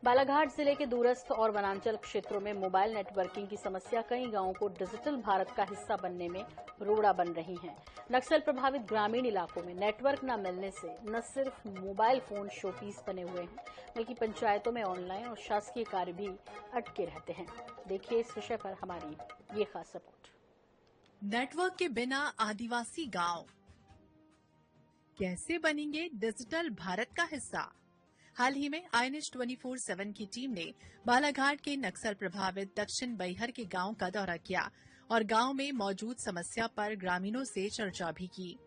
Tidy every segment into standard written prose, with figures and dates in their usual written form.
बालाघाट जिले के दूरस्थ और वनांचल क्षेत्रों में मोबाइल नेटवर्किंग की समस्या कई गांवों को डिजिटल भारत का हिस्सा बनने में रोड़ा बन रही है। नक्सल प्रभावित ग्रामीण इलाकों में नेटवर्क न मिलने से न सिर्फ मोबाइल फोन शोपीस बने हुए हैं, बल्कि पंचायतों में ऑनलाइन और शासकीय कार्य भी अटके रहते हैं। देखिए इस विषय पर हमारी ये खास रिपोर्ट। नेटवर्क के बिना आदिवासी गांव कैसे बनेंगे डिजिटल भारत का हिस्सा? हाल ही में आईएनएच 24/7 की टीम ने बालाघाट के नक्सल प्रभावित दक्षिण बैहर के गांव का दौरा किया और गांव में मौजूद समस्या पर ग्रामीणों से चर्चा भी की।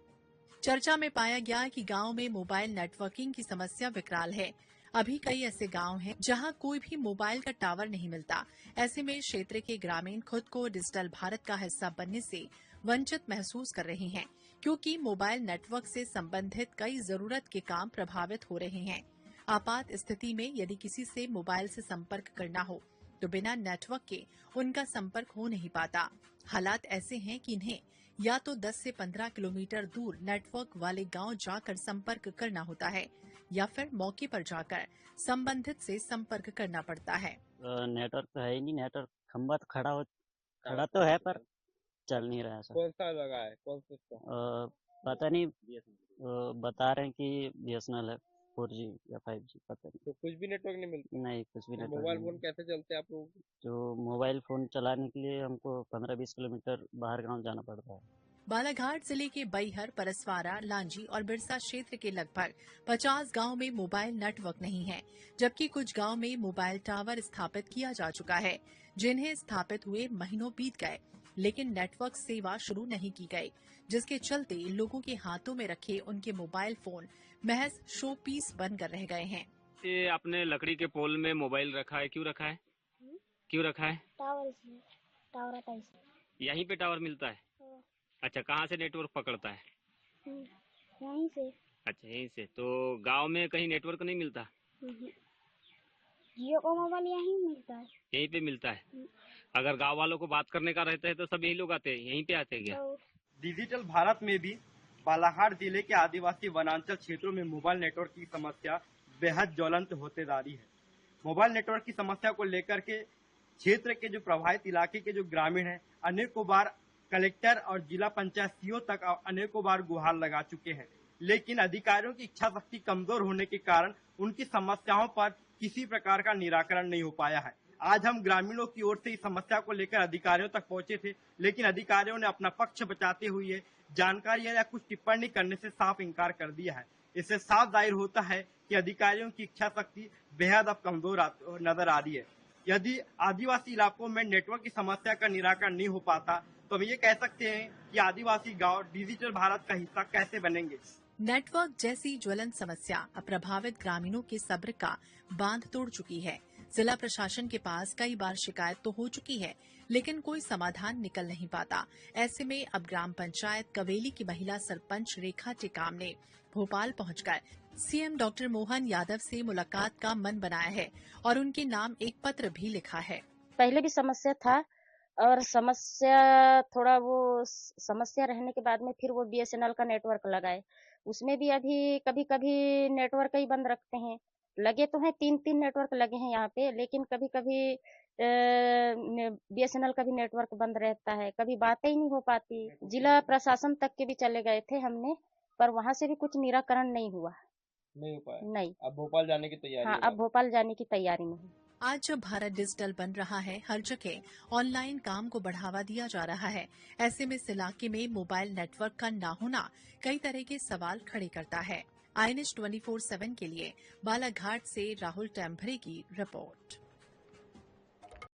चर्चा में पाया गया कि गांव में मोबाइल नेटवर्किंग की समस्या विकराल है। अभी कई ऐसे गांव हैं जहां कोई भी मोबाइल का टावर नहीं मिलता। ऐसे में क्षेत्र के ग्रामीण खुद को डिजिटल भारत का हिस्सा बनने से वंचित महसूस कर रहे हैं, क्योंकि मोबाइल नेटवर्क से संबंधित कई जरूरत के काम प्रभावित हो रहे हैं। आपात स्थिति में यदि किसी से मोबाइल से संपर्क करना हो तो बिना नेटवर्क के उनका संपर्क हो नहीं पाता। हालात ऐसे हैं कि इन्हें या तो 10 से 15 किलोमीटर दूर नेटवर्क वाले गांव जाकर संपर्क करना होता है या फिर मौके पर जाकर संबंधित से संपर्क करना पड़ता है। नेटवर्क तो है ही नहीं। नेटवर्क खंबा तो खड़ा तो है पर चल नहीं रहा है सर। कौन सा लगा है, कौन सा? पता नहीं, बता रहे हैं कि बीएसएनएल है, 4G या 5G, पता नहीं। तो कुछ भी नेटवर्क नहीं मिलता? नहीं, कुछ भी नेटवर्क मोबाइल नहीं फोन मिलता। कैसे चलते हैं आप लोगों के? जो मोबाइल फोन चलाने के लिए हमको 15-20 किलोमीटर बाहर गांव जाना पड़ता है। बालाघाट जिले के बैहर, परसवारा, लांजी और बिरसा क्षेत्र के लगभग 50 गांव में मोबाइल नेटवर्क नहीं है, जबकि कुछ गांव में मोबाइल टावर स्थापित किया जा चुका है, जिन्हें स्थापित हुए महीनों बीत गए, लेकिन नेटवर्क सेवा शुरू नहीं की गई, जिसके चलते लोगों के हाथों में रखे उनके मोबाइल फोन महज शो पीस बनकर रह गए हैं। ये आपने लकड़ी के पोल में मोबाइल रखा है, क्यों रखा है? क्यों रखा है? टावर आता है। यहीं पे टावर मिलता है? अच्छा, कहाँ से नेटवर्क पकड़ता है? यहीं से। अच्छा, यहीं से। तो गांव में कहीं नेटवर्क नहीं मिलता? जियो का मोबाइल यहीं मिलता है। यहीं पे मिलता है। अगर गांव वालों को बात करने का रहता है तो सब यही लोग आते हैं, यहीं पे आते हैं क्या? डिजिटल भारत में भी बालाघाट जिले के आदिवासी वनांचल क्षेत्रों में मोबाइल नेटवर्क की समस्या बेहद ज्वलंत होते जा रही है। मोबाइल नेटवर्क की समस्या को लेकर के क्षेत्र के जो प्रभावित इलाके के जो ग्रामीण हैं, अनेकों बार कलेक्टर और जिला पंचायत सीओ तक अनेकों बार गुहार लगा चुके हैं, लेकिन अधिकारियों की इच्छा शक्ति कमजोर होने के कारण उनकी समस्याओं पर किसी प्रकार का निराकरण नहीं हो पाया है। आज हम ग्रामीणों की ओर से इस समस्या को लेकर अधिकारियों तक पहुंचे थे, लेकिन अधिकारियों ने अपना पक्ष बचाते हुए जानकारी या कुछ टिप्पणी करने से साफ इनकार कर दिया है। इससे साफ जाहिर होता है कि अधिकारियों की इच्छा शक्ति बेहद अब कमजोर नजर आ रही है। यदि आदिवासी इलाकों में नेटवर्क की समस्या का निराकरण नहीं हो पाता तो हम ये कह सकते हैं कि आदिवासी गांव डिजिटल भारत का हिस्सा कैसे बनेंगे। नेटवर्क जैसी ज्वलंत समस्या अब प्रभावित ग्रामीणों के सब्र का बांध तोड़ चुकी है। जिला प्रशासन के पास कई बार शिकायत तो हो चुकी है, लेकिन कोई समाधान निकल नहीं पाता। ऐसे में अब ग्राम पंचायत कवेली की महिला सरपंच रेखा टेकाम ने भोपाल पहुंचकर सीएम डॉक्टर मोहन यादव से मुलाकात का मन बनाया है और उनके नाम एक पत्र भी लिखा है। पहले भी समस्या था और समस्या रहने के बाद में फिर वो बीएसएनएल का नेटवर्क लगाए, उसमें भी अभी कभी कभी नेटवर्क ही बंद रखते हैं। लगे तो हैं 3 नेटवर्क लगे हैं यहाँ पे, लेकिन कभी कभी बीएसएनएल का भी नेटवर्क बंद रहता है, कभी बातें ही नहीं हो पाती। जिला प्रशासन तक के भी चले गए थे हमने, पर वहाँ से भी कुछ निराकरण नहीं हुआ। नहीं हो पाया? नहीं। अब भोपाल जाने की तैयारी? हाँ, अब भोपाल जाने की तैयारी में हूँ। आज जब भारत डिजिटल बन रहा है, हर जगह ऑनलाइन काम को बढ़ावा दिया जा रहा है। ऐसे में इस इलाके में मोबाइल नेटवर्क का न होना कई तरह के सवाल खड़े करता है। आईएनएच 24/7 के लिए बालाघाट से राहुल टेम्भरे की रिपोर्ट।